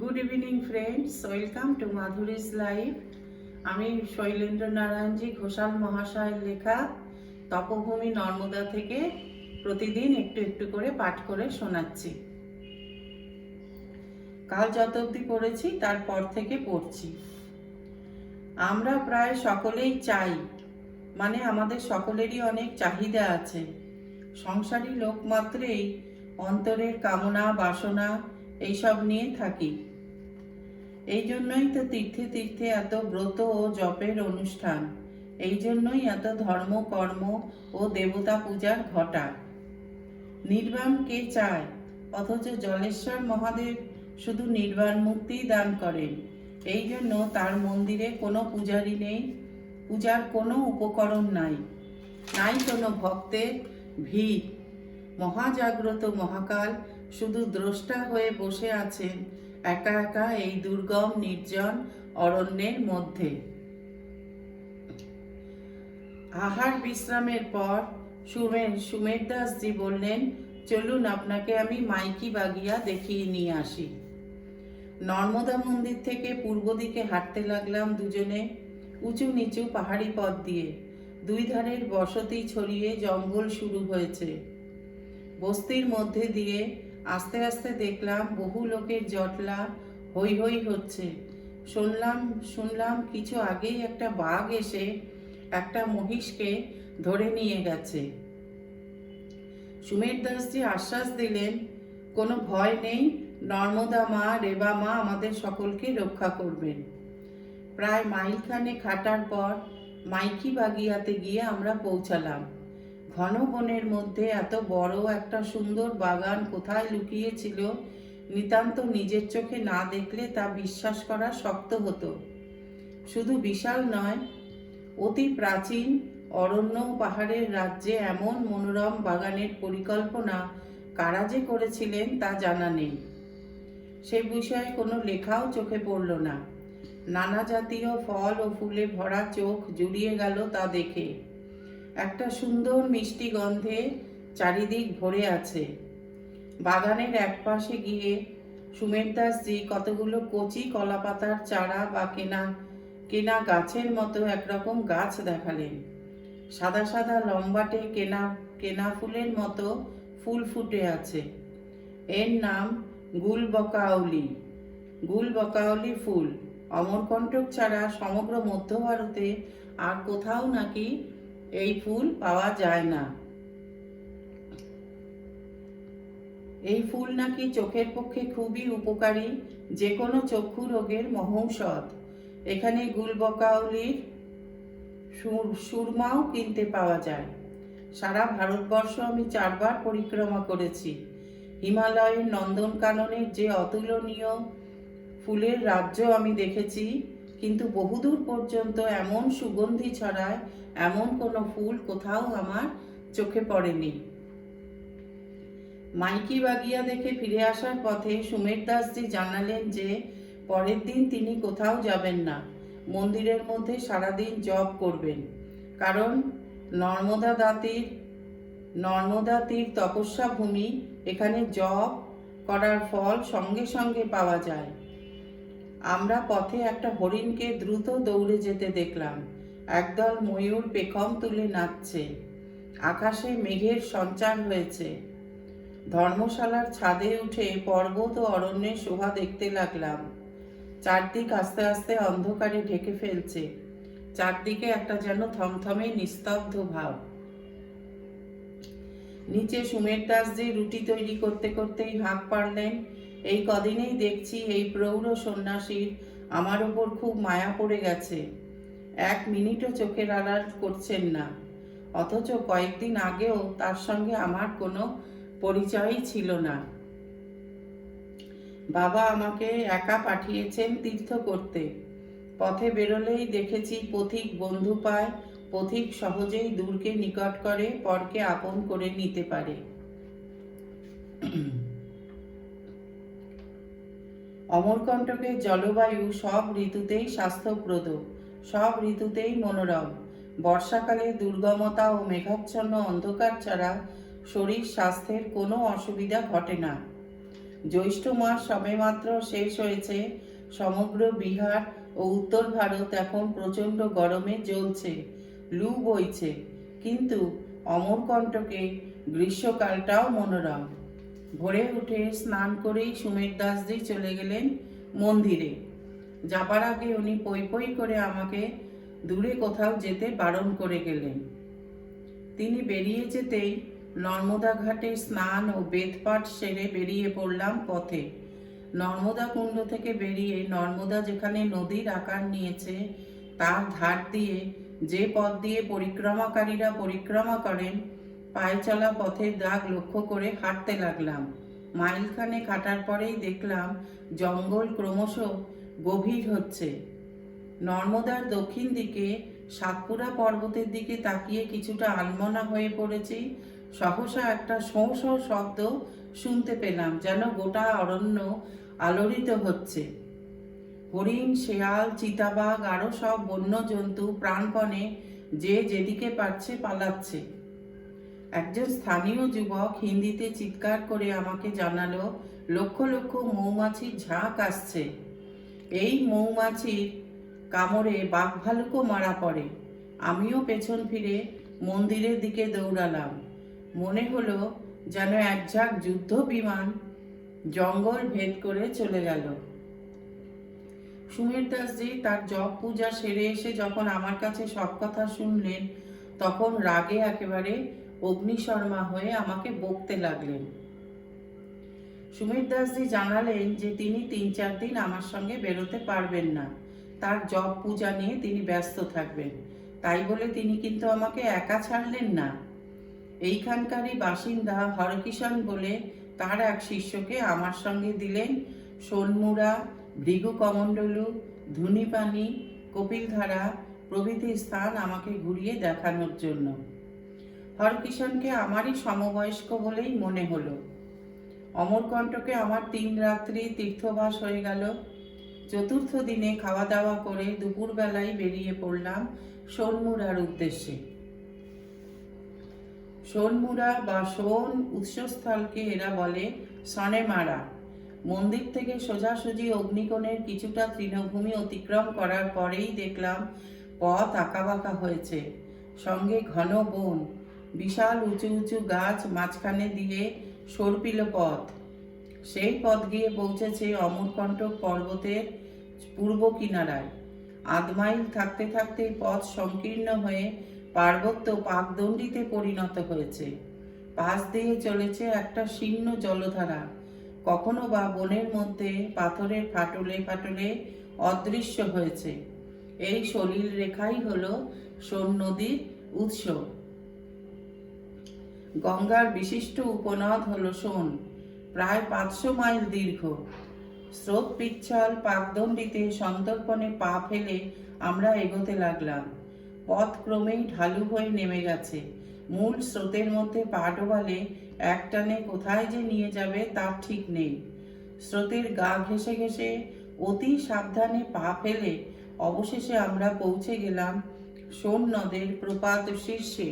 Good evening friends, welcome to Madhuri's life. আমি শৈলেন্দ্র নারায়ণজি ঘোষাল মহাশয়ের লেখা তপভূমি নর্মদা থেকে প্রতিদিন একটু একটু করে পাঠ করে শোনাচ্ছি। কাল যত অবধি পড়েছি তারপর থেকে পড়ছি। আমরা প্রায় সকলেই চাই, মানে আমাদের সকলেরই অনেক চাহিদা আছে। সংসারী লোক মাত্রেই অন্তরের কামনা বাসনা এইসব নিয়ে থাকি। এই জন্যই তো তীর্থে তীর্থে এত ব্রত ও জপের অনুষ্ঠান, এই জন্যই এত ধর্ম কর্ম ও দেবতা পূজার ঘটা। নির্বাণ কে চায়? অথচ জলেশ্বর মহাদেব শুধু নির্বাণ মুক্তিই দান করেন। এই জন্য তার মন্দিরে কোনো পূজারী নেই, পূজার কোনো উপকরণ নাই, নাই কোনো ভক্তের ভিড়। মহাজাগ্রত মহাকাল শুধু দ্রষ্টা হয়ে বসে আছেন একা একা এই দুর্গম নির্জন অরণ্যের মধ্যে। আহার বিশ্রামের পর সুমের দাসজি বললেন, চলুন আপনাকে আমি মাইকি বাগিয়া দেখিয়ে নিয়ে আসি। নর্মদা মন্দির থেকে পূর্ব দিকে হাঁটতে লাগলাম দুজনে, উঁচু নিচু পাহাড়ি পথ দিয়ে। দুই ধারের বসতি ছড়িয়ে জঙ্গল শুরু হয়েছে। বস্তির মধ্যে দিয়ে আস্তে আস্তে দেখলাম বহু লোকের জটলা, হৈ হৈ হচ্ছে। শুনলাম কিছু আগেই একটা বাঘ এসে একটা মহিষকে ধরে নিয়ে গেছে। সুমের দাসজি আশ্বাস দিলেন, কোনো ভয় নেই, নর্মদা মা, রেবা মা আমাদের সকলকে রক্ষা করবেন। প্রায় মাইলখানেক হাঁটার পর মাইকি বাগিয়াতে গিয়ে আমরা পৌঁছালাম। ঘন বনের মধ্যে এত বড় একটা সুন্দর বাগান কোথায় লুকিয়েছিল নিতান্ত নিজের চোখে না দেখলে তা বিশ্বাস করা শক্ত হতো। শুধু বিশাল নয়, অতি প্রাচীন অরণ্য পাহাড়ের রাজ্যে এমন মনোরম বাগানের পরিকল্পনা কারা যে করেছিলেন তা জানা নেই। সে বিষয়ে কোনো লেখাও চোখে পড়ল না। নানা জাতীয় ফল ও ফুলে ভরা চোখ জুড়িয়ে গেল তা দেখে। একটা সুন্দর মিষ্টি গন্ধে চারিদিক ভরে আছে। বাগানের এক পাশে গিয়ে সুমের দাসজি কতগুলো কচি কলাপাতার চারা বা কেনা গাছের মতো একরকম গাছ দেখালেন। সাদা সাদা লম্বাটে কেনা ফুলের মতো ফুল ফুটে আছে। এর নাম গুলবকাউলি ফুল। অমরকণ্টক ছাড়া সমগ্র মধ্য ভারতে আর কোথাও নাকি এই ফুল পাওয়া যায় না। এই ফুল নাকি চোখের পক্ষে খুবই উপকারী, যে কোনো চক্ষু রোগের মহৌষধ। এখানে গুলবকাউলির সুরমাও কিনতে পাওয়া যায়। সারা ভারতবর্ষ আমি 4 বার পরিক্রমা করেছি। হিমালয়ের নন্দনকাননের যে অতুলনীয় ফুলের রাজ্য আমি দেখেছি, কিন্তু বহুদূর পর্যন্ত এমন সুগন্ধি ছড়ায় এমন কোনো ফুল কোথাও আমার চোখে পড়েনি। মাইকি বাগিয়া দেখে ফিরে আসার পথে সুমের দাসজি জানালেন যে পরের দিন তিনি কোথাও যাবেন না, মন্দিরের মধ্যে সারাদিন জপ করবেন। কারণ নর্মদা তীর তপস্যা ভূমি, এখানে জপ করার ফল সঙ্গে সঙ্গে পাওয়া যায়। আমরা পথে একটা হরিণকে দ্রুত দৌড়ে যেতে দেখলাম। একদল ময়ূর পেখম তুলে নাচছে। আকাশে মেঘের সঞ্চার হয়েছে। ধর্মশালার ছাদে উঠে পর্বত ও অরণ্যের শোভা দেখতে লাগলাম। চারদিক আস্তে আস্তে অন্ধকারে ঢেকে ফেলছে। চারদিকে একটা যেন থমথমে নিস্তব্ধ ভাব। নিচে সুমের দাসজি রুটি তৈরি করতে করতেই হাঁক পারলেন, এই কদিনেই দেখছি এই প্রৌঢ় সন্ন্যাসীর আমার ওপর খুব মায়া পড়ে গেছে। 1 মিনিটও চোখের আড়াল করছেন না, অথচ কয়েকদিন আগেও তার সঙ্গে আমার কোনো পরিচয়ই ছিল না। বাবা আমাকে একা পাঠিয়েছেন তীর্থ করতে। পথে বেরোলেই দেখেছি পথিক বন্ধু পায়, পথিক সহজেই দূরকে নিকট করে, পরকে আপন করে নিতে পারে। অমরকণ্টকের জলবায়ু সব ঋতুতেই স্বাস্থ্যপ্রদ, সব ঋতুতেই মনোরম। বর্ষাকালে দুর্গমতা ও মেঘাচ্ছন্ন অন্ধকার ছাড়া শরীর স্বাস্থ্যের কোনো অসুবিধা ঘটে না। জ্যৈষ্ঠ মাস সবেমাত্র শেষ হয়েছে। সমগ্র বিহার ও উত্তর ভারত এখন প্রচণ্ড গরমে জ্বলছে, লু বইছে, কিন্তু অমরকণ্টকে গ্রীষ্মকালটাও মনোরম। ভোরে উঠে স্নান করেই সুমের দাসজি চলে গেলেন মন্দিরে। যাবার আগে উনি পই পই করে আমাকে দূরে কোথাও যেতে বারণ করে গেলেন। তিনি বেরিয়ে যেতেই নর্মদা ঘাটে স্নান ও বেদপাঠ সেরে বেরিয়ে পড়লাম পথে। নর্মদা কুণ্ড থেকে বেরিয়ে নর্মদা যেখানে নদীর আকার নিয়েছে তার ধার দিয়ে যে পথ দিয়ে পরিক্রমাকারীরা পরিক্রমা করেন, পায়ে চলা পথের দাগ লক্ষ্য করে হাঁটতে লাগলাম। মাইলখানেক হাঁটার পরেই দেখলাম জঙ্গল ক্রমশ গভীর হচ্ছে। নর্মদার দক্ষিণ দিকে সাতপুরা পর্বতের দিকে তাকিয়ে কিছুটা আনমনা হয়ে পড়েছি। সহসা একটা শোঁ শোঁ শব্দ শুনতে পেলাম, যেন গোটা অরণ্য আলোড়িত হচ্ছে। হরিণ, শেয়াল, চিতাবাঘ আরও সব বন্য জন্তু প্রাণপণে যে যেদিকে পারছে পালাচ্ছে। একজন স্থানীয় যুবক হিন্দিতে চিৎকার করে আমাকে জানালো লক্ষ লক্ষ মৌমাছির ঝাঁক আসছে। এই মৌমাছির কামড়ে বাঘ ভালুকও মারা পড়ে। আমিও পেছন ফিরে মন্দিরের দিকে দৌড়ালাম। মনে হলো যেন এক ঝাঁক যুদ্ধ বিমান জঙ্গল ভেদ করে চলে গেল। সুমের দাসজি তার জপ পূজা সেরে এসে যখন আমার কাছে সব কথা শুনলেন, তখন রাগে একেবারে অগ্নিশর্মা হয়ে আমাকে বকতে লাগলেন। সুমের দাসজি জানালেন যে তিনি ৩-৪ দিন আমার সঙ্গে বেরোতে পারবেন না, তার জপ পূজা নিয়ে তিনি ব্যস্ত থাকবেন। তাই বলে তিনি কিন্তু আমাকে একা ছাড়লেন না। এইখানকারই বাসিন্দা হরকিষাণ বলে তার এক শিষ্যকে আমার সঙ্গে দিলেন সোনমুড়া, ভৃগু কমণ্ডলু, ধুনিপানি, কপিলধারা প্রভৃতি স্থান আমাকে ঘুরিয়ে দেখানোর জন্য। হরকিষাণকে আমারই সমবয়স্ক বলেই মনে হলো। অমরকণ্টকে আমার ৩ রাত্রি তীর্থবাস হয়ে গেল। চতুর্থ দিনে খাওয়া দাওয়া করে দুপুরবেলায় বেরিয়ে পড়লাম সোনমুড়ার উদ্দেশ্যে। সোনমুড়া বা সোন উৎসস্থলকে এরা বলে সনেমারা। মন্দির থেকে সোজাসুজি অগ্নিকোণের কিছুটা তৃণভূমি অতিক্রম করার পরেই দেখলাম পথ আঁকাবাঁকা হয়েছে, সঙ্গে ঘন বন, বিশাল উঁচু উঁচু গাছ, মাঝখানে দিয়ে সর্পিল পথ। সেই পথ গিয়ে পৌঁছেছে অমরকণ্টক পর্বতের পূর্ব কিনারায়। ৮ মাইল থাকতে থাকতে পথ সংকীর্ণ হয়ে পার্বত্য পাকদণ্ডিতে পরিণত হয়েছে। পাশ দিয়ে চলেছে একটা শীর্ণ জলধারা, কখনো বা বনের মধ্যে পাথরের ফাটলে ফাটলে অদৃশ্য হয়েছে। এই সলিল রেখাই হলো সোন নদীর উৎস। গঙ্গার বিশিষ্ট উপনদ হলো সোন, প্রায় ৫০০ মাইল দীর্ঘ। স্রোত পিচ্ছল পাকদণ্ডিতে সন্তর্পণে পা ফেলে আমরা এগোতে লাগলাম। পথ ক্রমেই ঢালু হয়ে নেমে গেছে। মূল স্রোতের মধ্যে পা ডোবালে একটানে কোথায় যে নিয়ে যাবে তার ঠিক নেই। স্রোতের গা ঘেঁষে ঘেঁষে অতি সাবধানে পা ফেলে অবশেষে আমরা পৌঁছে গেলাম সোন নদের প্রপাত শীর্ষে।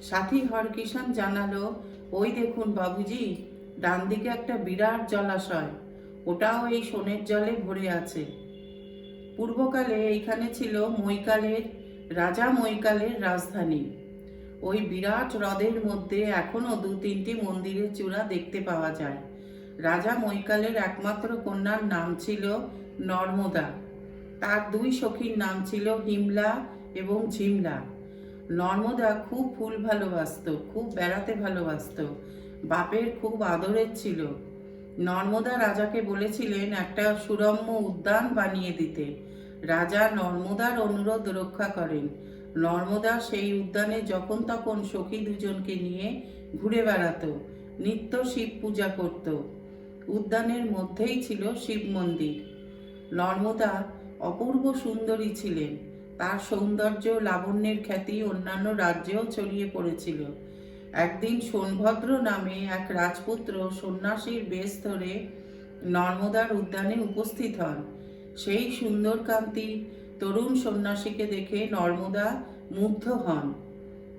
সাথী হরকিষাণ জানালো, ওই দেখুন বাবুজি, ডান দিকে একটা বিরাট জলাশয়, ওটাও এই সোনের জলে ভরে আছে। পূর্বকালে এইখানে ছিল রাজা মৈকালের রাজধানী। ওই বিরাট হ্রদের মধ্যে এখনো ২-৩টি মন্দিরের চূড়া দেখতে পাওয়া যায়। রাজা মৈকালের একমাত্র কন্যার নাম ছিল নর্মদা। তার ২ সখীর নাম ছিল হিমলা এবং ঝিমলা। নর্মদা খুব ফুল ভালোবাসত, খুব বেড়াতে ভালোবাসত, বাপের খুব আদরের ছিল। নর্মদা রাজাকে বলেছিলেন একটা সুরম্য উদ্যান বানিয়ে দিতে। রাজা নর্মদার অনুরোধ রক্ষা করেন। নর্মদা সেই উদ্যানে যখন তখন সখী দুজনকে নিয়ে ঘুরে বেড়াতো, নিত্য শিব পূজা করত। উদ্যানের মধ্যেই ছিল শিব মন্দির। নর্মদা অপূর্ব সুন্দরী ছিলেন। তার সৌন্দর্য লাবণ্যের খ্যাতি অন্যান্য রাজ্যেও ছড়িয়ে পড়েছিল। একদিন সোনভদ্র নামে এক রাজপুত্র সন্ন্যাসীর বেশ ধরে নর্মদার উদ্যানে উপস্থিত হন। সেই সুন্দরকান্তি তরুণ সন্ন্যাসীকে দেখে নর্মদা মুগ্ধ হন।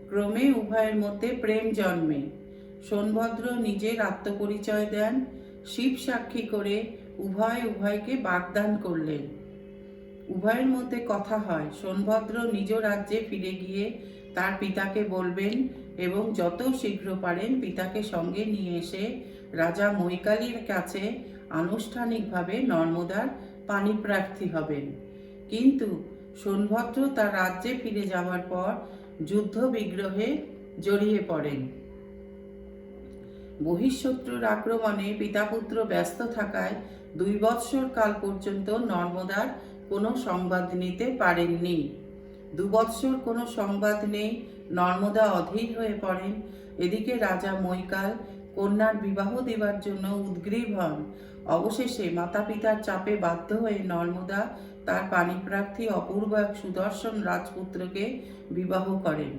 ক্রমে উভয়ের মধ্যে প্রেম জন্মে। সোনভদ্র নিজের আত্মপরিচয় দেন, শিব সাক্ষী করে উভয়কে বাগদান করলেন। উভয়ের মধ্যে কথা হয়, সোনভদ্র নিজ রাজ্যে ফিরে গিয়ে তার পিতাকে বলবেন এবং যত শীঘ্র পারেন পিতাকে সঙ্গে নিয়ে এসে রাজা মৈকালীর কাছে আনুষ্ঠানিকভাবে নর্মদার পানি প্রার্থী হবেন। কিন্তু সোনভদ্র তার রাজ্যে ফিরে যাওয়ার পর যুদ্ধ বিগ্রহে জড়িয়ে পড়েন। বহিঃশত্রুর আক্রমণে পিতাপুত্র ব্যস্ত থাকায় 2 বৎসর কাল পর্যন্ত নর্মদার কোনো সংবাদ নিতে পারেননি। 2 বৎসর কোনো সংবাদ নেই, নর্মদা অধীর হয়ে পড়েন। এদিকে রাজা মৈকাল কন্যার বিবাহ দেবার জন্য উদ্গ্রীব হন। অবশেষে মাতা পিতার চাপে বাধ্য হয়ে নর্মদা তার পাণিপ্রার্থী অপূর্ব এক সুদর্শন রাজপুত্রকে বিবাহ করেন।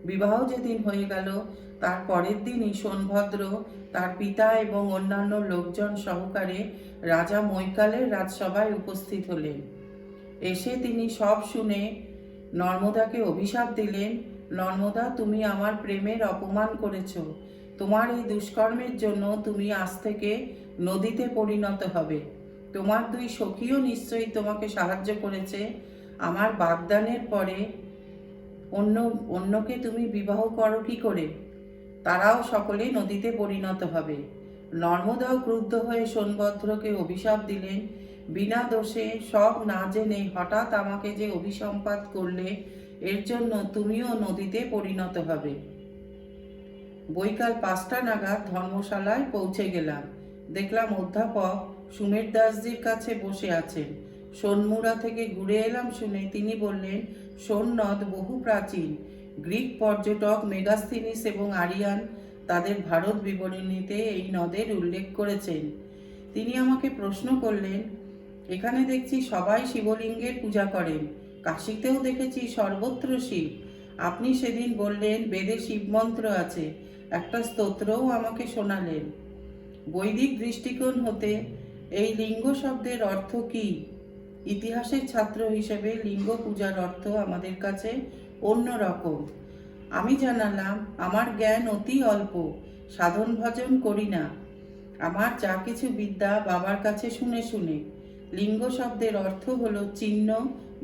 বিবাহ যেদিন হয়ে গেল তার পরের দিনই সোনভদ্র তার পিতা এবং অন্যান্য লোকজন সহকারে রাজা মৈকালের রাজসভায় উপস্থিত হলেন। এসে তিনি সব শুনে নর্মদাকে অভিশাপ দিলেন, নর্মদা, তুমি আমার প্রেমের অপমান করেছ। তোমার এই দুষ্কর্মের জন্য তুমি আজ থেকে নদীতে পরিণত হবে। তোমার 2 সখীও নিশ্চয়ই তোমাকে সাহায্য করেছে। আমার বাগদানের পরে অন্যকে তুমি বিবাহ করো কি করে? তারাও সকলে নদীতে পরিণত হবে। নর্মদাও ক্রুদ্ধ হয়ে সোনভদ্রকে অভিশাপ দিলেন, বিনা দোষে সব না জেনে হঠাৎ আমাকে যে অভিসম্পাত করলে, এর জন্য তুমিও নদীতে পরিণত হবে। বৈকাল 5টা নাগাদ ধর্মশালায় পৌঁছে গেলাম। দেখলাম অধ্যাপক সুমের দাসজির কাছে বসে আছেন। সোনমুড়া থেকে ঘুরে এলাম শুনে তিনি বললেন, সোন নদ বহু প্রাচীন। গ্রিক পর্যটক মেগাস্থিনিস এবং আরিয়ান তাদের ভারত বিবরণীতে এই নদের উল্লেখ করেছেন। তিনি আমাকে প্রশ্ন করলেন, এখানে দেখছি সবাই শিবলিঙ্গের পূজা করেন, কাশীতেও দেখেছি সর্বত্র শিব। আপনি সেদিন বললেন বেদে শিবমন্ত্র আছে, একটা স্তোত্রও আমাকে শোনালেন। বৈদিক দৃষ্টিকোণ হতে এই লিঙ্গ শব্দের অর্থ কি? ইতিহাসের ছাত্র হিসেবে লিঙ্গ পূজার অর্থ আমাদের কাছে অন্য রকম। আমি জানালাম, আমার জ্ঞান অতি অল্প, সাধন ভজন করি না। আমার যা কিছু বিদ্যা বাবার কাছে শুনে শুনে। লিঙ্গ শব্দের অর্থ হলো চিহ্ন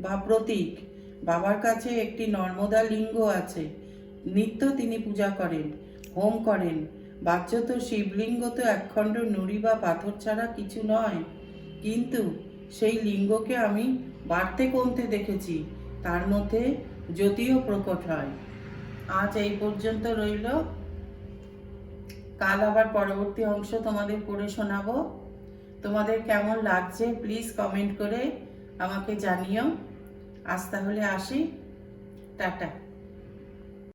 বা প্রতীক। বাবার কাছে একটি নর্মদা লিঙ্গ আছে, নিত্য তিনি পূজা করেন, হোম করেন। বাহ্যত শিবলিঙ্গ তো একখণ্ড নুড়ি বা পাথর ছাড়া কিছু নয়, কিন্তু সেই লিঙ্গকে আমি বাড়তে কমতে দেখেছি, তার মধ্যে জ্যোতিও প্রকট হয়। আজ এই পর্যন্ত রইল। কাল আবার পরবর্তী অংশ তোমাদের পড়ে শোনাবো। তোমাদের কেমন লাগছে প্লিজ কমেন্ট করে আমাকে জানিও। আজ তাহলে আসি, টাটা।